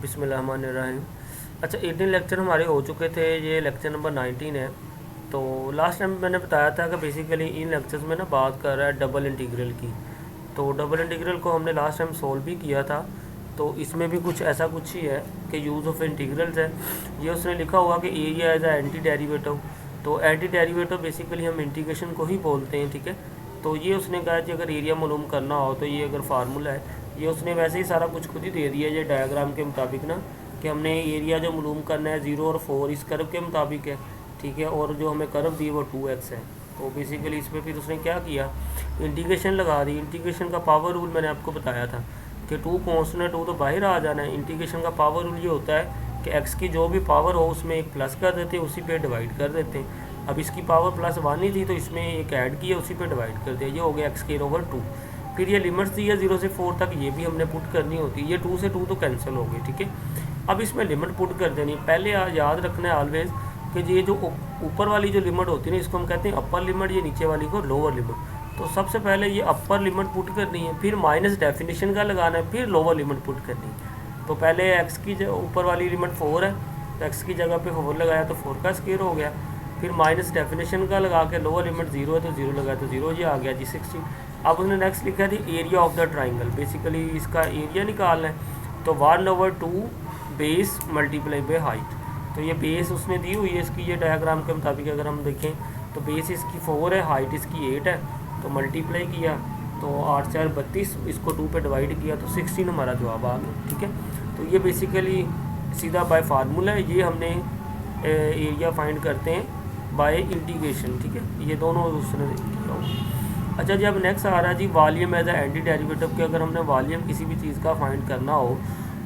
बिस्मिल्लाहिर्रहमानिर्रहीम। अच्छा, 18 लेक्चर हमारे हो चुके थे, ये लेक्चर नंबर 19 है। तो लास्ट टाइम मैंने बताया था कि बेसिकली इन लेक्चर्स में ना बात कर रहा है डबल इंटीग्रल की। तो डबल इंटीग्रल को हमने लास्ट टाइम सोल्व भी किया था। तो इसमें भी कुछ ऐसा कुछ ही है कि यूज़ ऑफ इंटीग्रल्स है। ये उसने लिखा हुआ कि area as a anti derivative. तो एंटी डेरिवेटिव बेसिकली हम इंटीग्रेशन को ही बोलते हैं, ठीक है। तो ये उसने कहा कि अगर एरिया मालूम करना हो तो ये अगर फार्मूला है, ये उसने वैसे ही सारा कुछ खुद ही दे दिया ये डायग्राम के मुताबिक ना, कि हमने एरिया जो मालूम करना है 0 और 4 इस कर्व के मुताबिक है, ठीक है। और जो हमें कर्व दी वो 2x है। तो बेसिकली इस पर फिर उसने क्या किया, इंटीग्रेशन लगा दी। इंटीग्रेशन का पावर रूल मैंने आपको बताया था कि 2 कॉन्स्टेंट 2 तो बाहर आ जाना है। इंटीग्रेशन का पावर रूल ये होता है कि x की जो भी पावर हो उसमें एक प्लस कर देते हैं, उसी पे डिवाइड कर देते हैं। अब इसकी पावर +1 ही थी तो इसमें एक ऐड किया, उसी पे डिवाइड कर दिया, ये हो गया x²/2। फिर ये लिमिट्स दी है 0 से 4 तक, ये भी हमने पुट करनी होती है। ये 2 से 2 तो कैंसिल हो गई, ठीक है। अब इसमें लिमिट पुट कर देनी है। पहले याद रखना है ऑलवेज कि ये जो ऊपर वाली जो लिमिट होती है ना, इसको हम कहते हैं अपर लिमिट, ये नीचे वाली को लोअर लिमिट। तो सबसे पहले ये अपर लिमिट पुट करनी है, फिर माइनस डेफिनेशन का लगाना है, फिर लोअर लिमिट पुट करनी है। तो पहले x की ऊपर वाली लिमिट 4 है, तो x की जगह पे 4 लगाया तो 4 का स्क्वायर हो गया। फिर माइनस डेफिनेशन का लगा के लोअर लिमिट 0 है तो 0 लगाया तो 0, ये आ गया जी 16। अब उसने नेक्स्ट लिखा थी area of the triangle. Basically इसका एरिया निकालना है, तो 1/2 बेस मल्टीप्लाई बाई हाइट। तो ये बेस उसने दी हुई है इसकी, ये डायग्राम के मुताबिक अगर हम देखें तो बेस इसकी 4 है, हाइट इसकी 8 है। तो मल्टीप्लाई किया तो 8 4 32, इसको 2 पे डिवाइड किया तो 16 हमारा जवाब आ गया, ठीक है। तो ये बेसिकली सीधा बाय फार्मूला है, ये हमने एरिया फाइंड करते हैं बाय इंटीग्रेशन, ठीक है। ये दोनों उसने किया हुआ। अच्छा जी, अब नेक्स्ट आ रहा है जी volume as a anti derivative के। अगर हमने वॉल्यूम किसी भी चीज़ का फाइंड करना हो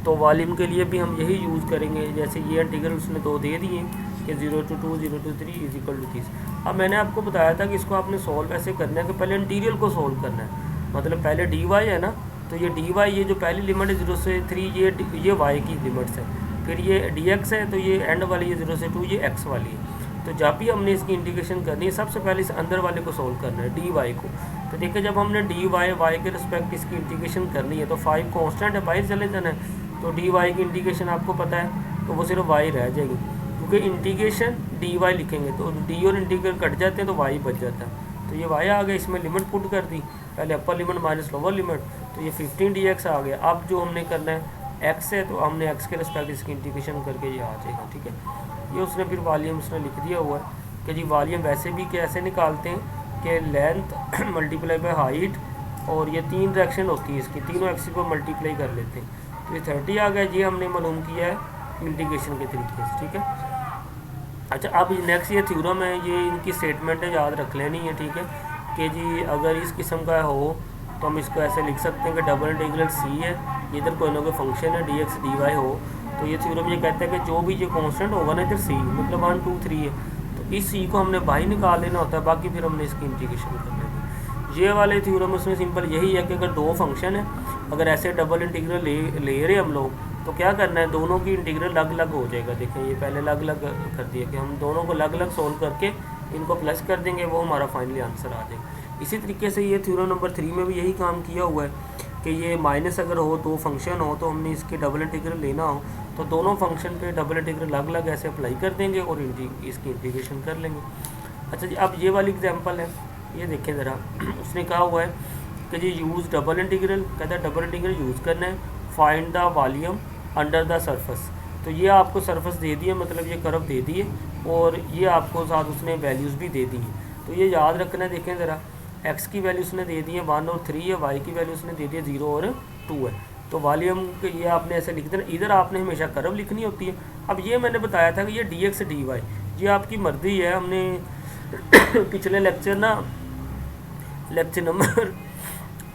तो वॉल्यूम के लिए भी हम यही यूज़ करेंगे। जैसे ये इंटीग्रल उसने 2 दे दिए कि 0 to 2 0 to 3 = 30। अब मैंने आपको बताया था कि इसको आपने सॉल्व ऐसे करना है कि पहले इंटीरियल को सॉल्व करना है। मतलब पहले dy है ना, तो ये dy, ये जो पहली लिमिट है 0 से 3, ये y की लिमिट्स है। फिर ये dx है, तो ये एंड वाली ये 0 से 2, ये x वाली है। तो जब भी हमने इसकी इंटीग्रेशन करनी है, सबसे पहले इस अंदर वाले को सोल्व करना है, dy को। तो देखिए जब हमने dy y के रिस्पेक्ट इसकी इंटीग्रेशन करनी है तो 5 कांस्टेंट है, बाहर चले जाना है। तो dy की इंटीग्रेशन आपको पता है, तो वो सिर्फ y रह जाएगी, क्योंकि इंटीग्रेशन dy लिखेंगे तो d और इंटीग्रल कट जाते हैं तो y बच जाता है। तो ये y आ गया, इसमें लिमिट पुट कर दी, पहले अपर लिमिट माइनस लोअर लिमिट, तो ये 15 dx आ गया। अब जो हमने करना है x है, तो हमने x के रिस्पेक्ट इसकी इंटीग्रेशन करके ये आ जाएगा, ठीक है। ये उसने फिर वॉल्यूम उसने लिख दिया हुआ है कि जी वॉल्यूम वैसे भी कैसे निकालते हैं कि लेंथ मल्टीप्लाई बाय हाइट, और ये 3 डायरेक्शन होती है इसकी, तीनों एक्सिस को मल्टीप्लाई कर लेते हैं। तो ये 30 आ गया, ये हमने मालूम किया है इंटीग्रेशन के तरीके से, ठीक है। अच्छा, अब नेक्स्ट ये थ्योरम है, ये इनकी स्टेटमेंट है, याद रख लेनी है, ठीक है। कि जी अगर इस किस्म का हो तो हम इसको ऐसे लिख सकते हैं कि डबल इंटीग्रल सी है, इधर कोई ना कोई फंक्शन है dx dy हो, तो ये थ्योरम ये कहता है कि जो भी ये कांस्टेंट होगा ना, इधर सी मतलब 1 2 3 है, तो इस सी को हमने बाहर निकाल लेना होता है, बाकी फिर हमने इसकी इंटीग्रेशन कर लेनी। ये वाले थ्योरम उसमें सिंपल यही है कि अगर 2 फंक्शन है, अगर ऐसे डबल इंटीग्रल ले रहे हम लोग, तो क्या करना है, दोनों की इंटीग्रल अलग अलग हो जाएगा। देखें ये पहले अलग अलग कर दिया कि हम दोनों को अलग अलग सोल्व करके इनको प्लस कर देंगे, वो हमारा फाइनली आंसर आ जाएगा। इसी तरीके से ये थ्योरम नंबर 3 में भी यही काम किया हुआ है कि ये माइनस अगर हो, 2 फंक्शन हो, तो हमने इसके डबल इंटीग्रल लेना हो तो दोनों फंक्शन पे डबल इंटीग्रल अलग अलग ऐसे अप्लाई कर देंगे और इसकी इंटीग्रेशन कर लेंगे। अच्छा जी, अब ये वाली एग्जांपल है, ये देखें ज़रा। उसने कहा हुआ है कि जी यूज़ डबल इंटीग्रल, कहता है डबल इंटीग्रल यूज़ करना है, find the volume under the surface. तो ये आपको सरफेस दे दी है, मतलब ये कर्व दे दी है, और ये आपको साथ उसने वैल्यूज़ भी दे दी है। तो ये याद रखना है, देखें ज़रा, x की वैल्यू उसने दे दी है 1 और 3 है, y की वैल्यू उसने दे दी है 0 और 2 है। तो वॉल्यूम के ये आपने ऐसे लिख देना, इधर आपने हमेशा कर्व लिखनी होती है। अब ये मैंने बताया था कि ये dx dy ये आपकी मर्जी है। हमने पिछले लेक्चर ना, लेक्चर नंबर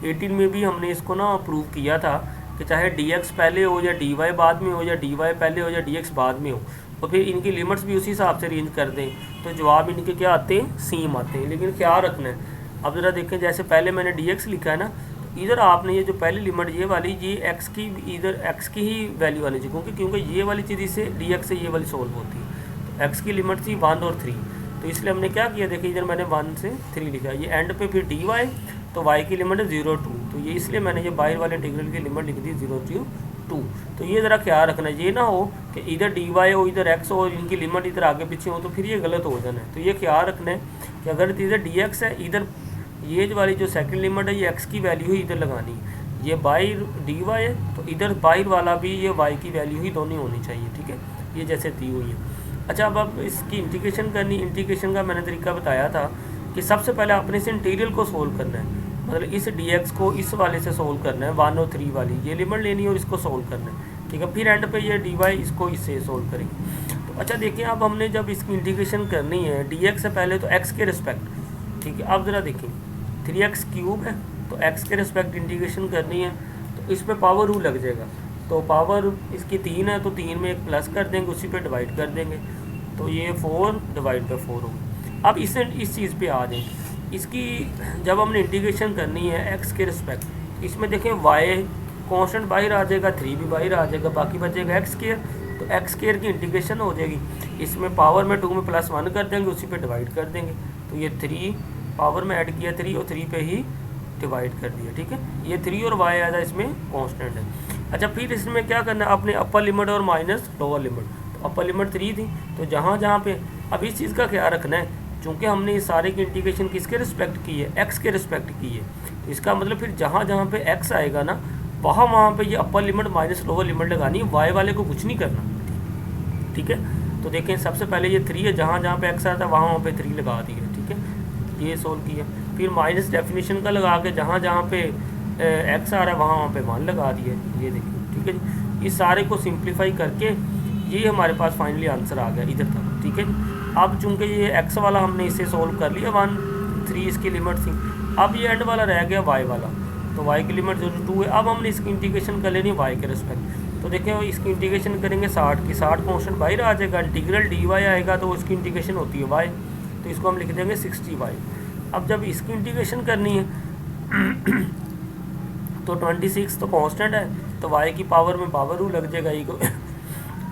18 में भी हमने इसको ना प्रूव किया था कि चाहे dx पहले हो या dy बाद में हो, या dy पहले हो या dx बाद में हो, तो फिर इनकी लिमिट्स भी उसी हिसाब से रेंज कर दें तो जवाब इनके क्या आते हैं, सेम आते हैं। लेकिन ख्याल रखना है, अब ज़रा देखें, जैसे पहले मैंने dx लिखा है ना, तो इधर आपने ये जो पहली लिमिट ये वाली, ये x की, इधर x की ही वैल्यू आनी चाहिए, क्योंकि ये वाली चीज़ इससे dx से ये वाली सोल्व होती है। तो x की लिमिट थी 1 और 3, तो इसलिए हमने क्या किया, देखिए इधर मैंने 1 से 3 लिखा, ये एंड पे फिर dy, तो y की लिमिट है 0 2, तो ये इसलिए मैंने ये बाहर वाले इंटीग्रल की लिमिट लिख दी 0 to टू। तो ये ज़रा ख्याल रखना, ये ना हो कि इधर डी वाई हो इधर एक्स हो और इनकी लिमिट इधर आगे पीछे हो, तो फिर ये गलत हो जाना है। तो ये ख्याल रखना है कि अगर इधर डी एक्स है, इधर ये जो वाली जो सेकंड लिमिट है ये एक्स की वैल्यू ही इधर लगानी है, ये बाई डी वाई है तो इधर बाहर वाला भी ये वाई की वैल्यू ही दोनों होनी चाहिए, ठीक है, ये जैसे दी हुई है। अच्छा, अब इसकी इंटीग्रेशन करनी, इंटीग्रेशन का मैंने तरीका बताया था कि सबसे पहले आपने इस इंटीग्रल को सोल्व करना है, मतलब इस डी एक्स को इस वाले से सोल्व करना है 1 और 3 वाली ये लिमिट लेनी है और इसको सोल्व करना है, ठीक है। फिर एंड पे ये डी वाई इसको इससे सोल्व करेंगे। तो अच्छा देखिए, अब हमने जब इसकी इंटीग्रेशन करनी है डी एक्स से पहले तो एक्स के रिस्पेक्ट, ठीक है। अब ज़रा देखिए 3x क्यूब है तो x के रिस्पेक्ट इंटीग्रेशन करनी है, तो इस पर पावर रूल लग जाएगा। तो पावर इसकी 3 है तो 3 में एक प्लस कर देंगे, उसी पे डिवाइड कर देंगे, तो ये 4 डिवाइड बाई 4 होगा। अब इस चीज़ पे आ जाए, इसकी जब हमने इंटीग्रेशन करनी है x के रिस्पेक्ट, इसमें देखें y कांस्टेंट बाहर आ जाएगा, 3 भी बाहर आ जाएगा, बाकी बचेगा x स्क्वायर, तो x स्क्वायर की इंटीग्रेशन हो जाएगी। इसमें पावर में 2 में +1 कर देंगे, उसी पे डिवाइड कर देंगे, तो ये 3 पावर में ऐड किया 3 और 3 पे ही डिवाइड कर दिया, ठीक है। ये 3 और y आया इसमें कांस्टेंट है। अच्छा, फिर इसमें क्या करना है, अपने अपर लिमिट और माइनस लोअर लिमिट। तो अपर लिमिट 3 थी, तो जहाँ जहाँ पे अब इस चीज़ का ख्याल रखना है, चूँकि हमने इस सारे की इंटीग्रेशन किसके रिस्पेक्ट की है, x के रिस्पेक्ट की है, तो इसका मतलब फिर जहाँ जहाँ पे x आएगा ना वहाँ पे ये अपर लिमिट माइनस लोअर लिमिट लगानी है, y वाले को कुछ नहीं करना, ठीक है। तो देखें सबसे पहले ये 3 है, जहाँ जहाँ पे x आता है वहाँ पे 3 लगा दिए, ठीक है, ये सोल्व किया। फिर माइनस डेफिनेशन का लगा के जहाँ जहाँ पे x आ रहा है वहाँ पे 1 लगा दिए, ये देखिए, ठीक है जी। इस सारे को सिंप्लीफाई करके ये हमारे पास फाइनली आंसर आ गया इधर तक, ठीक है। अब चूँकि ये x वाला हमने इसे सोल्व कर लिया, 1 3 इसकी लिमिट थी, अब ये एंड वाला रह गया y वाला, तो y की लिमिट 2 है। अब हमने इसकी इंटीग्रेशन कर लेनी y के रिस्पेक्ट, तो देखें इसकी इंटीग्रेशन करेंगे 60 की, 60 कॉन्स्टेंट बाहर आ जाएगा, इंटीग्रल डी वाई आएगा तो उसकी इंटीग्रेशन होती है y, तो इसको हम लिख देंगे 60y। अब जब इसकी इंटीग्रेशन करनी है तो 26 तो कांस्टेंट है, तो y की पावर में पावर रूल लग जाएगा, ई को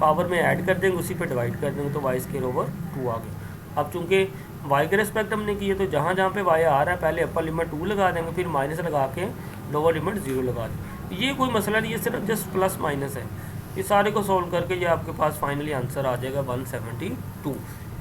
पावर में ऐड कर देंगे, उसी पे डिवाइड कर देंगे, तो y स्क्वायर ओवर 2 आ गया। अब चूँकि y के रिस्पेक्ट हमने किए, तो जहाँ जहाँ पे y आ रहा है पहले अपर लिमिट 2 लगा देंगे, फिर माइनस लगा के लोअर लिमिट 0 लगा देंगे। ये कोई मसला नहीं है, सिर्फ जस्ट प्लस माइनस है। इस सारे को सॉल्व करके ये आपके पास फाइनली आंसर आ जाएगा 172।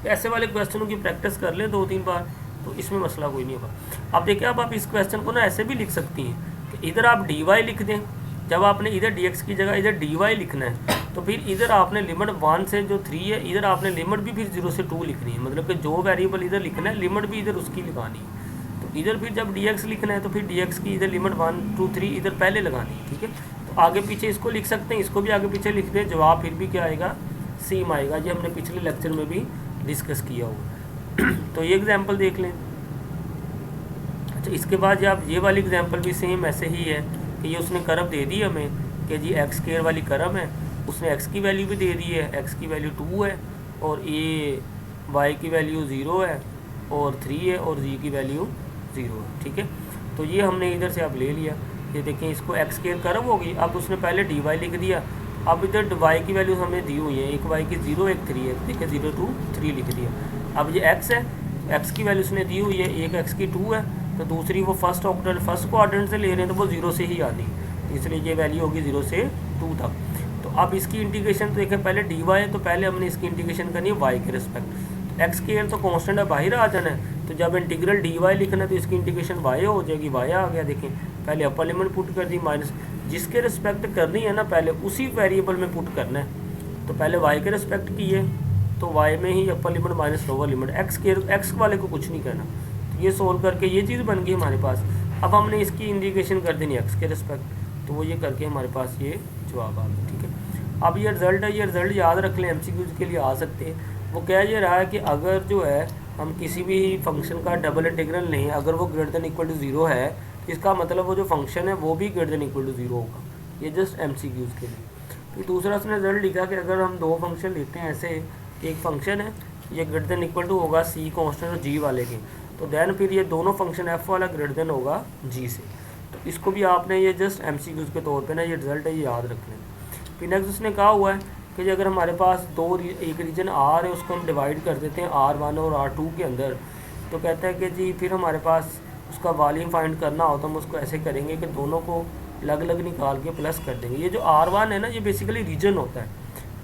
ऐसे वाले क्वेश्चनों की प्रैक्टिस कर लें 2-3 बार, तो इसमें मसला कोई नहीं होगा। अब देखिए, अब आप इस क्वेश्चन को ना ऐसे भी लिख सकती हैं कि इधर आप डी वाई लिख दें, जब आपने इधर डी एक्स की जगह इधर डी वाई लिखना है, तो फिर इधर आपने लिमिट 1 से जो 3 है, इधर आपने लिमिट भी फिर 0 से 2 लिखनी है, मतलब कि जो वेरिएबल इधर लिखना है लिमिट भी इधर उसकी लगानी है। तो इधर फिर जब डी एक्स लिखना है तो फिर डी एक्स की इधर लिमिट 1 2 3 इधर पहले लगानी है, ठीक है। तो आगे पीछे इसको लिख सकते हैं, इसको भी आगे पीछे लिख दें, जवाब फिर भी क्या आएगा, सेम आएगा। ये हमने पिछले लेक्चर में भी डिस्कस किया होगा। तो ये एग्जाम्पल देख लें। अच्छा, इसके बाद आप ये वाली एग्जांपल भी सेम ऐसे ही है कि ये उसने कर्व दे दी हमें कि जी एक्स स्क्वायर वाली कर्व है, उसने एक्स की वैल्यू भी दे दी है, एक्स की वैल्यू 2 है और ये वाई की वैल्यू 0 है और 3 है और जी की वैल्यू 0 है, ठीक है। तो ये हमने इधर से अब ले लिया, ये देखें इसको एक्स स्क्वायर कर्व होगी। अब उसने पहले डी वाई लिख दिया, अब इधर वाई की वैल्यू हमें दी हुई है, एक वाई की 0 एक 3 है, देखिए 0 2 3 लिख दिया। अब ये एक्स है, एक्स की वैल्यू उसने दी हुई है, एक एक्स की 2 है, तो दूसरी वो फर्स्ट क्वाड्रेंट से ले रहे हैं तो वो 0 से ही आनी, इसलिए ये वैल्यू होगी 0 से 2 तक। तो अब इसकी इंटीग्रेशन तो देखें, पहले डी वाई है तो पहले हमने इसकी इंटीग्रेशन करनी है वाई के रिस्पेक्ट। एक्स स्क्वायर तो कांस्टेंट है, बाहर आ जाना है, तो जब इंटीग्रल डी वाई लिखना है तो इसकी इंटीग्रेशन वाई हो जाएगी, वाई आ गया। देखें पहले अपर लिमिट पुट कर दी, माइनस जिसके रिस्पेक्ट करनी है ना पहले उसी वेरिएबल में पुट करना है। तो पहले वाई के रिस्पेक्ट की है तो वाई में ही upper limit minus lower limit, x वाले को कुछ नहीं करना। तो ये सोल्व करके ये चीज़ बन गई हमारे पास। अब हमने इसकी इंटीग्रेशन कर देनी एक्स के रिस्पेक्ट, तो वो ये करके हमारे पास ये जवाब आ गया, ठीक है। अब ये रिजल्ट है, ये रिजल्ट याद रख लें, एमसीक्यूज के लिए आ सकते हैं। वो कह ये रहा है कि अगर जो है हम किसी भी फंक्शन का डबल इंटीग्रल लें, अगर वो ग्रेटर देन इक्वल टू 0 है, इसका मतलब वो जो फंक्शन है वो भी ग्रेटर देन इक्वल टू 0 होगा। ये जस्ट एमसीक्यूज के लिए। फिर दूसरा उसने रिजल्ट लिखा कि अगर हम दो फंक्शन लेते हैं ऐसे, एक फंक्शन है ये ग्रेटर देन इक्वल टू होगा सी कांस्टेंट और जी वाले के, तो देन फिर ये दोनों फंक्शन एफ वाला ग्रेटर देन होगा जी से। तो इसको भी आपने ये जस्ट एमसीक्यूज के तौर पे ना ये रिजल्ट है ये याद रख लें। फिर नेक्स्ट उसने कहा हुआ है कि अगर हमारे पास एक रीजन आर है उसको हम डिवाइड कर देते हैं R1 और R2 के अंदर, तो कहता है कि जी फिर हमारे पास उसका वॉल्यूम फाइंड करना हो तो हम उसको ऐसे करेंगे कि दोनों को अलग अलग निकाल के प्लस कर देंगे। ये जो R1 है ना, ये बेसिकली रीजन होता है,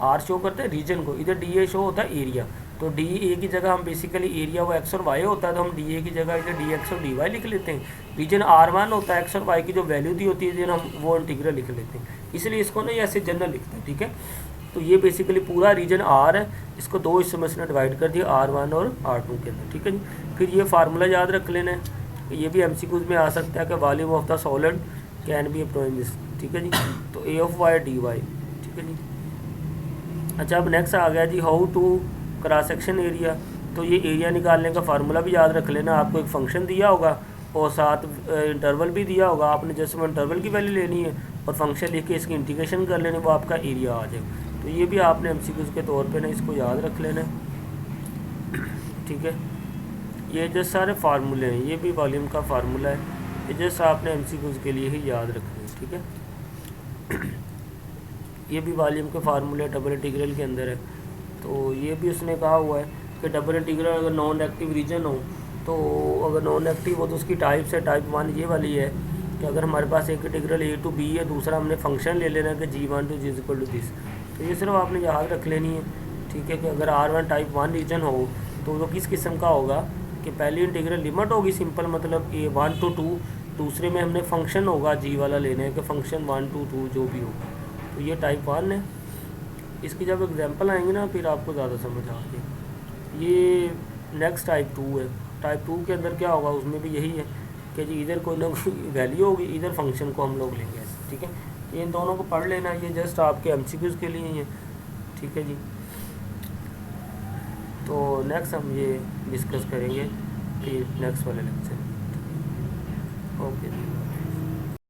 R शो करता है रीजन को, इधर DA शो होता है एरिया। तो DA की जगह हम बेसिकली एरिया वो x और y होता है, तो हम DA की जगह इधर dx और dy लिख लेते हैं। रीजन R1 होता है, x और y की जो वैल्यू दी होती है हम वो इंटीग्रल लिख लेते हैं, इसलिए इसको ना ऐसे जनरल लिखते हैं, ठीक है। तो ये बेसिकली पूरा रीजन R है, इसको दो हिस्सों में इसने डिवाइड कर दिया, R1 और R2 के अंदर, ठीक है जी। फिर ये फार्मूला याद रख लेना है, ये भी MCQs में आ सकता है कि volume of the solid can be approach this, ठीक है जी। तो A ऑफ y dy, ठीक है जी। अच्छा, अब नेक्स्ट आ गया जी how to cross section area. तो ये एरिया निकालने का फार्मूला भी याद रख लेना, आपको एक फंक्शन दिया होगा और साथ इंटरवल भी दिया होगा, आपने जैसे वो इंटरवल की वैल्यू लेनी है और फंक्शन लिख के इसकी इंटीग्रेशन कर लेनी, वो आपका एरिया आ जाएगा। तो ये भी आपने MCQs के तौर पे ना इसको याद रख लेना है, ठीक है। ये जो सारे फार्मूले हैं, ये भी वॉल्यूम का फार्मूला है, ये जैसा आपने MCQs के लिए ही याद रखना है, ठीक है। ये भी वॉल्यूम के फार्मूले डबल इंटीग्रल के अंदर है। तो ये भी उसने कहा हुआ है कि डबल इंटीग्रल अगर नॉन एक्टिव रीजन हो, तो अगर नॉन एक्टिव हो तो उसकी टाइप्स है, टाइप 1 ये वाली है कि अगर हमारे पास एक इंटीग्रल A to B है, दूसरा हमने फंक्शन ले लेना है कि G1 to G equal to this. तो ये सिर्फ आपने याद रख लेनी है, ठीक है, कि अगर R1 टाइप 1 रीजन हो तो वो किस किस्म का होगा कि पहली इंटीग्रल लिमिट होगी सिंपल, मतलब A1 to 2, दूसरे में हमने फंक्शन होगा G वाला लेना है कि फंक्शन 1 to 2 जो भी होगा। तो ये टाइप 1 है। इसकी जब एग्जांपल आएंगे ना फिर आपको ज़्यादा समझ आ जाएगी। ये नेक्स्ट टाइप 2 है। टाइप 2 के अंदर क्या होगा, उसमें भी यही है कि जी इधर कोई ना कोई वैल्यू होगी, इधर फंक्शन को हम लोग लेंगे ऐसे, ठीक है। ये इन दोनों को पढ़ लेना, ये जस्ट आपके MCQs के लिए ही है, ठीक है जी। तो नेक्स्ट हम ये डिस्कस करेंगे फिर नेक्स्ट वाले लेक्चर। ओके जी।